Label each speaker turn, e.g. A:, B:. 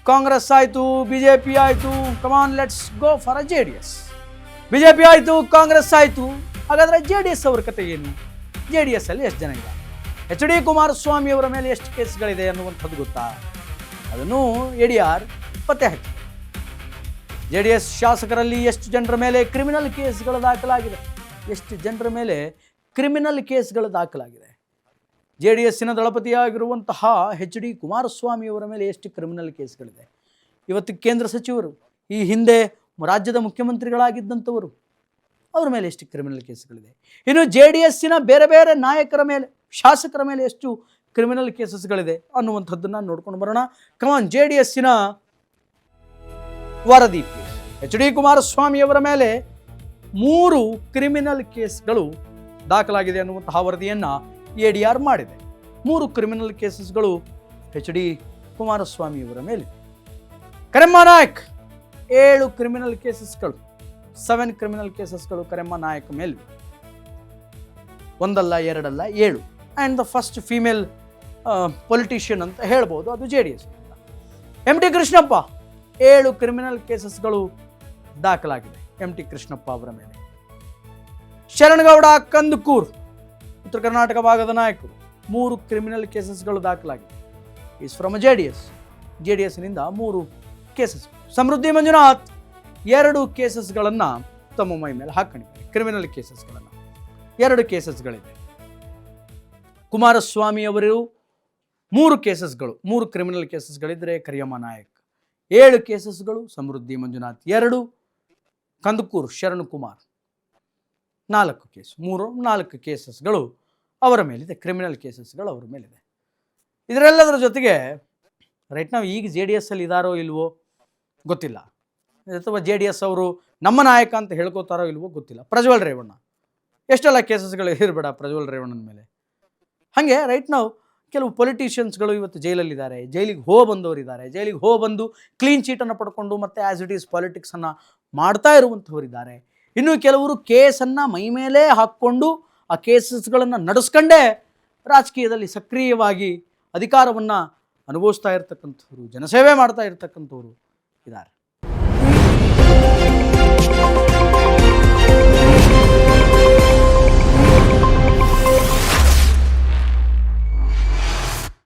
A: ಕಾಂಗ್ರೆಸ್ ಆಯಿತು, BJP ಆಯಿತು, come on let's go for JDS. BJP ಆಯಿತು, ಕಾಂಗ್ರೆಸ್ ಆಯಿತು, ಹಾಗಾದರೆ JDS ಅವ್ರ ಕತೆ ಏನು? JDS ಅಲ್ಲಿ ಎಷ್ಟು ಜನ ಇದ್ದಾರೆ? HD ಕುಮಾರಸ್ವಾಮಿ ಅವರ ಮೇಲೆ ಎಷ್ಟು ಕೇಸ್ಗಳಿದೆ ಅನ್ನುವಂಥದ್ದು ಗೊತ್ತಾ? ಅದನ್ನು ADR ಪತ್ತೆ ಹಾಕಿ. JDS ಶಾಸಕರಲ್ಲಿ ಎಷ್ಟು ಜನರ ಮೇಲೆ ಕ್ರಿಮಿನಲ್ ಕೇಸ್ಗಳು ದಾಖಲಾಗಿದೆ? ಎಷ್ಟು ಜನರ ಮೇಲೆ ಕ್ರಿಮಿನಲ್ ಕೇಸ್ಗಳು ದಾಖಲಾಗಿದೆ? JDSನ ದಳಪತಿಯಾಗಿರುವಂತಹ HD ಕುಮಾರಸ್ವಾಮಿ ಅವರ ಮೇಲೆ ಎಷ್ಟು ಕ್ರಿಮಿನಲ್ ಕೇಸ್ಗಳಿದೆ? ಇವತ್ತು ಕೇಂದ್ರ ಸಚಿವರು, ಈ ಹಿಂದೆ ರಾಜ್ಯದ ಮುಖ್ಯಮಂತ್ರಿಗಳಾಗಿದ್ದಂಥವರು, ಅವರ ಮೇಲೆ ಎಷ್ಟು ಕ್ರಿಮಿನಲ್ ಕೇಸ್ಗಳಿದೆ? ಇನ್ನು JDSನ ಬೇರೆ ಬೇರೆ ನಾಯಕರ ಮೇಲೆ, ಶಾಸಕರ ಮೇಲೆ ಎಷ್ಟು ಕ್ರಿಮಿನಲ್ ಕೇಸಸ್ಗಳಿದೆ ಅನ್ನುವಂಥದ್ದನ್ನು ನೋಡ್ಕೊಂಡು ಬರೋಣ. ಕಮಾನ್, JDSನ ವರದಿ. HD ಕುಮಾರಸ್ವಾಮಿ ಅವರ ಮೇಲೆ 3 ಕ್ರಿಮಿನಲ್ ಕೇಸ್ಗಳು ದಾಖಲಾಗಿದೆ ಅನ್ನುವಂತಹ ವರದಿಯನ್ನು ADR ಮಾಡಿದೆ. 3 ಕ್ರಿಮಿನಲ್ ಕೇಸಸ್ಗಳು HD ಕುಮಾರಸ್ವಾಮಿ ಅವರ ಮೇಲೆ. ಕರೆಮ್ಮ ನಾಯಕ್ 7 ಕ್ರಿಮಿನಲ್ ಕೇಸಸ್ಗಳು, 7 ಕ್ರಿಮಿನಲ್ ಕೇಸಸ್ಗಳು ಕರೆಮ್ಮ ನಾಯಕ್ ಮೇಲೆ. ಒಂದಲ್ಲ ಎರಡಲ್ಲ 7. And the first female politician ಅಂತ ಹೇಳ್ಬೋದು, ಅದು JDS. MT ಕೃಷ್ಣಪ್ಪ 7 ಕ್ರಿಮಿನಲ್ ಕೇಸಸ್ಗಳು ದಾಖಲಾಗಿದೆ MT ಕೃಷ್ಣಪ್ಪ ಅವರ ಮೇಲೆ. ಶರಣಗೌಡ ಕಂದಕೂರ್, ಉತ್ತರ ಕರ್ನಾಟಕ ಭಾಗದ ನಾಯಕರು, 3 ಕ್ರಿಮಿನಲ್ ಕೇಸಸ್ಗಳು ದಾಖಲಾಗಿದೆ. ಈಸ್ ಫ್ರಮ್ JDSನಿಂದ 3 ಕೇಸಸ್. ಸಮೃದ್ಧಿ ಮಂಜುನಾಥ್ 2 ಕೇಸಸ್ಗಳನ್ನು ತಮ್ಮ ಮೈ ಮೇಲೆ ಹಾಕೊಂಡಿದ್ದಾರೆ, ಕ್ರಿಮಿನಲ್ ಕೇಸಸ್ಗಳನ್ನು. 2 ಕೇಸಸ್ಗಳಿದೆ. ಕುಮಾರಸ್ವಾಮಿ ಅವರು 3 ಕೇಸಸ್ಗಳು, 3 ಕ್ರಿಮಿನಲ್ ಕೇಸಸ್ಗಳಿದ್ದರೆ ಕರಿಯಮ್ಮ ನಾಯಕ್ 7 ಕೇಸಸ್ಗಳು, ಸಮೃದ್ಧಿ ಮಂಜುನಾಥ್ 2, ಕಂದಕೂರ್ ಶರಣ್ ಕುಮಾರ್ 4 ಕೇಸ್, 4 ಕೇಸಸ್ಗಳು ಅವರ ಮೇಲಿದೆ, ಕ್ರಿಮಿನಲ್ ಕೇಸಸ್ಗಳು ಅವರ ಮೇಲಿದೆ. ಇದರೆಲ್ಲದರ ಜೊತೆಗೆ ರೈಟ್ ನಾವು ಈಗ JDS ಅಲ್ಲಿ ಇದ್ದಾರೋ ಇಲ್ವೋ ಗೊತ್ತಿಲ್ಲ, ಅಥವಾ JDS ಅವರು ನಮ್ಮ ನಾಯಕ ಅಂತ ಹೇಳ್ಕೋತಾರೋ ಇಲ್ವೋ ಗೊತ್ತಿಲ್ಲ. ಪ್ರಜ್ವಲ್ ರೇವಣ್ಣ, ಎಷ್ಟೆಲ್ಲ ಕೇಸಸ್ಗಳು ಇರಬೇಡ ಪ್ರಜ್ವಲ್ ರೇವಣ್ಣನ ಮೇಲೆ. ಹಾಗೆ ರೈಟ್ ನಾವು ಕೆಲವು ಪೊಲಿಟಿಷಿಯನ್ಸ್ಗಳು ಇವತ್ತು ಜೈಲಲ್ಲಿದ್ದಾರೆ, ಜೈಲಿಗೆ ಬಂದವರಿದ್ದಾರೆ, ಜೈಲಿಗೆ ಬಂದು ಕ್ಲೀನ್ ಚೀಟನ್ನು ಪಡ್ಕೊಂಡು ಮತ್ತೆ ಆ್ಯಸ್ ಇಟ್ ಈಸ್ ಪಾಲಿಟಿಕ್ಸನ್ನು ಮಾಡ್ತಾ ಇರುವಂಥವರಿದ್ದಾರೆ. ಇನ್ನು ಕೆಲವರು ಕೇಸನ್ನು ಮೈ ಮೇಲೆ ಹಾಕ್ಕೊಂಡು ಆ ಕೇಸಸ್ಗಳನ್ನು ನಡೆಸ್ಕೊಂಡೇ ರಾಜಕೀಯದಲ್ಲಿ ಸಕ್ರಿಯವಾಗಿ ಅಧಿಕಾರವನ್ನು ಅನುಭವಿಸ್ತಾ ಇರ್ತಕ್ಕಂಥವ್ರು, ಜನಸೇವೆ ಮಾಡ್ತಾ ಇರ್ತಕ್ಕಂಥವ್ರು ಇದ್ದಾರೆ.